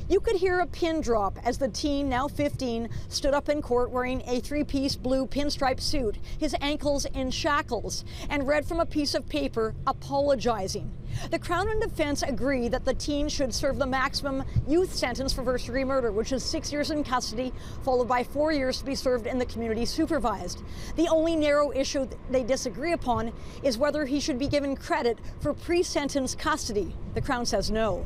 You could hear a pin drop as the teen, now 15, stood up in court wearing a three-piece blue pinstripe suit, his ankles in shackles, and read from a piece of paper apologizing. The Crown and defense agree that the teen should serve the maximum youth sentence for first-degree murder, which is 6 years in custody, followed by 4 years to be served in the community supervised. The only narrow issue they disagree upon is whether he should be given credit for pre-sentence custody. The Crown says no.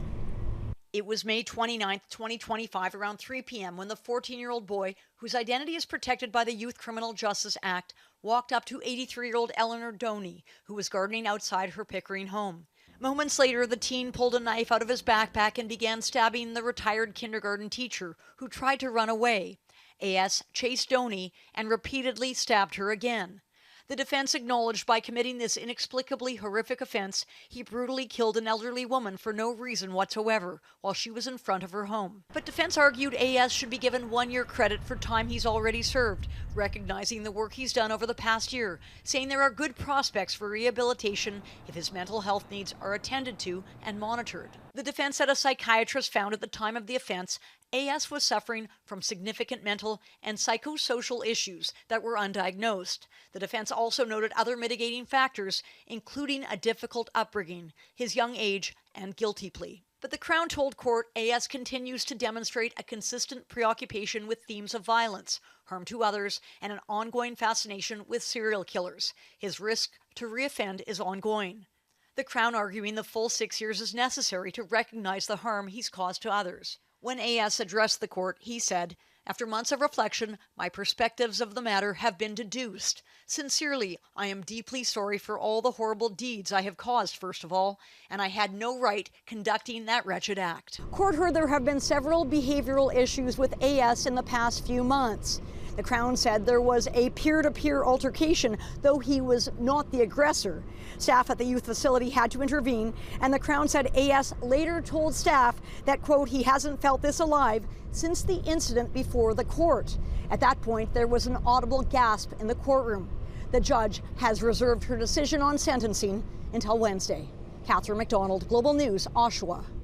It was May 29, 2025, around 3 p.m. when the 14-year-old boy, whose identity is protected by the Youth Criminal Justice Act, walked up to 83-year-old Eleanor Doney, who was gardening outside her Pickering home. Moments later, the teen pulled a knife out of his backpack and began stabbing the retired kindergarten teacher, who tried to run away. AS chased Doney and repeatedly stabbed her again. The defense acknowledged by committing this inexplicably horrific offense, he brutally killed an elderly woman for no reason whatsoever while she was in front of her home. But defense argued AS should be given 1 year credit for time he's already served, recognizing the work he's done over the past year, saying there are good prospects for rehabilitation if his mental health needs are attended to and monitored. The defense said a psychiatrist found at the time of the offense AS was suffering from significant mental and psychosocial issues that were undiagnosed. The defense also noted other mitigating factors, including a difficult upbringing, his young age, and guilty plea. But the Crown told court AS continues to demonstrate a consistent preoccupation with themes of violence, harm to others, and an ongoing fascination with serial killers. His risk to reoffend is ongoing. The Crown arguing the full 6 years is necessary to recognize the harm he's caused to others. When AS addressed the court, he said, "After months of reflection, my perspectives of the matter have been deduced. Sincerely, I am deeply sorry for all the horrible deeds I have caused, first of all, and I had no right conducting that wretched act." Court heard there have been several behavioral issues with AS in the past few months. The Crown said there was a peer-to-peer altercation, though he was not the aggressor. Staff at the youth facility had to intervene, and the Crown said AS later told staff that, quote, he hasn't felt this alive since the incident before the court. At that point, there was an audible gasp in the courtroom. The judge has reserved her decision on sentencing until Wednesday. Catherine McDonald, Global News, Oshawa.